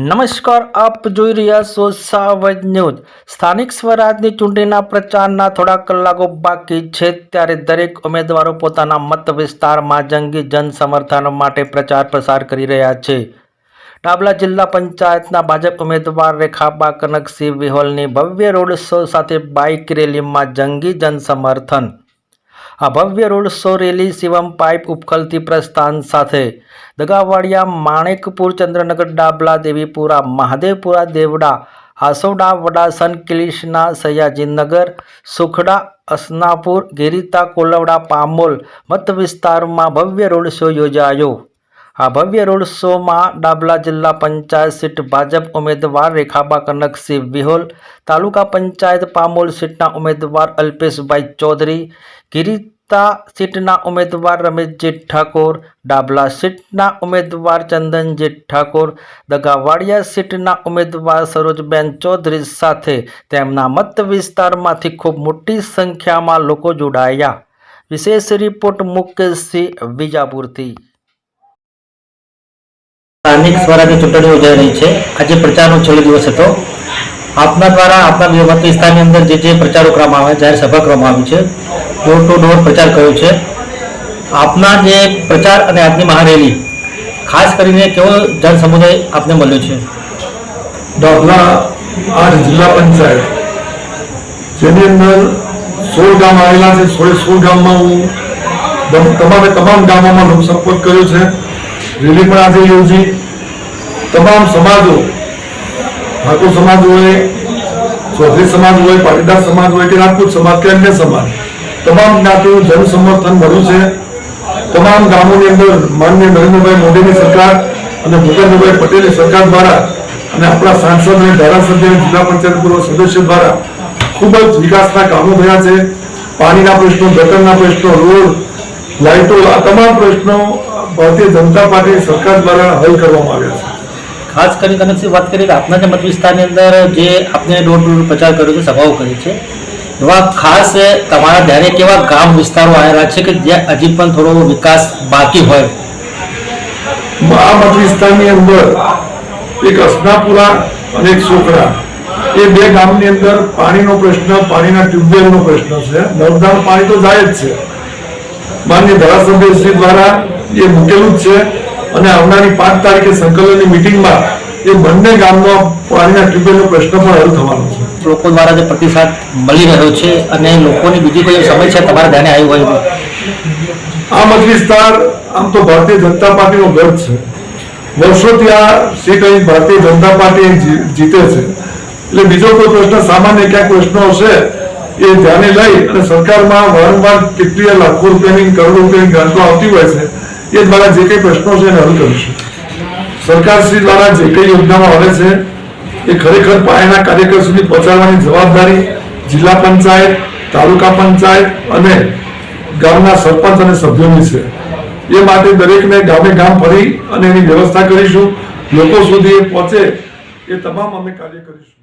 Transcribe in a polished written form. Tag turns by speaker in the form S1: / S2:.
S1: નમસ્કાર, આપ જોઈ રહ્યા છો સાવજ ન્યૂઝ। સ્થાનિક સ્વરાજની ચૂંટણીના પ્રચારના થોડા કલાકો બાકી છે ત્યારે દરેક ઉમેદવારો પોતાના મત વિસ્તારમાં જંગી જનસમર્થન માટે પ્રચાર પ્રસાર કરી રહ્યા છે। ડાબલા જિલ્લા પંચાયતના ભાજપ ઉમેદવાર રેખાબા કનકસિંહ વિહોલની ભવ્ય રોડ શો સાથે બાઇક રેલીમાં જંગી જનસમર્થન। આ ભવ્ય road show rally Shivam pipe ઉપખલથી પ્રસ્થાન સાથે દગાવાડિયા, માણેકપુર, ચંદ્રનગર, ડાબલા, દેવીપુરા, મહાદેવપુરા, દેવડા, આસોડા, વડાસન, કિલીસના, સયાજીનગર, સુખડા, અસનાપુર, ગિરિતા, કોલવડા, પામોલ મત વિસ્તારમાં ભવ્ય રોડ શો યોજાયો। આ ભવ્ય રોડ શોમાં ડાબલા જિલ્લા પંચાયત સીટ ભાજપ ઉમેદવાર રેખાબા કનકસિંહ વિહોલ, તાલુકા પંચાયત પામોલ સીટના ઉમેદવાર અલ્પેશભાઈ ચૌધરી, ગિરિતા સીટના ઉમેદવાર રમેશજી ઠાકોર, ડાબલા સીટના ઉમેદવાર ચંદનજી ઠાકોર, દગાવાડિયા સીટના ઉમેદવાર સરોજબેન ચૌધરી સાથે તેમના મત વિસ્તારમાંથી ખૂબ મોટી સંખ્યામાં લોકો જોડાયા। વિશેષ રિપોર્ટ મુકેશસિંહ વિજાપુરથી। સ્થાનિક સ્વરાજની ચૂંટણી યોજાઈ રહી છે। આજે પ્રચારનો છેલ્લો દિવસ હતો। આપના દ્વારા આપના મત વિસ્તારની અંદર જે પ્રચારો કરવામાં આવે, જાહેર સભા કરવામાં આવી છે, ડોર ટુ ડોર પ્રચાર કર્યો છે। આપના જે પ્રચાર અને આજની મહારેલી ખાસ કરીને કેવો જન સમુદાય આપને મળ્યો છે?
S2: ડાબલા 8 જિલ્લા પંચાયત જેની અંદર 16 ગામ આવેલા છે। 16 ગામમાં હું તમામ ગામોમાં લોકસંપર્ક કર્યો છે। રેલી પણ આજે યોજી તમામ સમાજો, ઠાકોર સમાજ હોય, ચૌધરી સમાજ હોય, પાટીદાર સમાજ હોય કે રાજપૂત સમાજ કે અન્ય સમાજ, તમામ જ્ઞાતિનું જન સમર્થન મળ્યું છે। તમામ ગામોની અંદર માનનીય નરેન્દ્રભાઈ મોદીની સરકાર અને ભૂપેન્દ્રભાઈ પટેલની સરકાર દ્વારા અને આપણા સાંસદ અને ધારાસભ્ય, જિલ્લા પંચાયત પૂર્વ સદસ્ય દ્વારા ખૂબ જ વિકાસના કામો થયા છે। પાણીના પ્રશ્નો, ગટરના પ્રશ્નો, રોડ, લાઇટો, આ તમામ પ્રશ્નો ભારતીય જનતા પાર્ટી સરકાર દ્વારા હલ કરવામાં આવ્યા છે।
S1: ખાસ કરી કનકસિંહ વાત કરીએ કે આપના જે મત વિસ્તારની અંદર જે આપને ડોર ટુ ડોર પ્રચાર કર્યો છે, સભાઓ કરી છે, એવા ખાસ તમારા ધ્યાને કેવા ગામ વિસ્તારો આવેલા છે કે જ્યાં હજી પણ થોડો વિકાસ બાકી હોય?
S2: આ મત વિસ્તારની અંદર એક અસનાપુરા અને એક સુખડા, એ બે ગામની અંદર પાણીનો પ્રશ્ન, પાણીના ટ્યુબવેલનો પ્રશ્ન છે। નર્મદાનું પાણી તો જાય જ છે, માનનીય ધારાસભ્ય શ્રી દ્વારા એ મૂકેલું જ છે અને આવનારી 5 તારીખે સંકલનની મિટિંગમાં એ બંને ગામનો પાણીના ટ્યુબવેલનો પ્રશ્ન પણ હલ થવાનો છે।
S1: લોકો દ્વારા જે પ્રતિસાદ મળી રહ્યો છે અને લોકોની બીજી કોઈ સમસ્યા તમારા ધ્યાને આવી હોય?
S2: આ મત વિસ્તાર આમ તો ભારતીય જનતા પાર્ટીનો ગઢ છે। વર્ષોથી આ સીટ અહીં ભારતીય જનતા પાર્ટી જીતે છે, એટલે બીજો કોઈ પ્રશ્ન, સામાન્ય ક્યાંક પ્રશ્નો હશે એ ધ્યાને લઈ અને સરકારમાં વારંવાર કેટલી લાખો રૂપિયાની, કરોડો રૂપિયાની ગ્રાન્ટો આવતી હોય છે, એ દ્વારા જે કંઈ પ્રશ્નો છે એને હલ કરીશું। સરકારશ્રી દ્વારા જે કંઈ યોજનાઓ આવે છે એ ખરેખર પાયાના કાર્યકર સુધી પહોંચાડવાની જવાબદારી જિલ્લા પંચાયત, તાલુકા પંચાયત અને ગામના સરપંચ અને સભ્યોની છે। એ માટે દરેકને ગામે ગામ ફરી અને એની વ્યવસ્થા કરીશું। લોકો સુધી એ પહોંચે એ તમામ અમે કાર્ય કરીશું।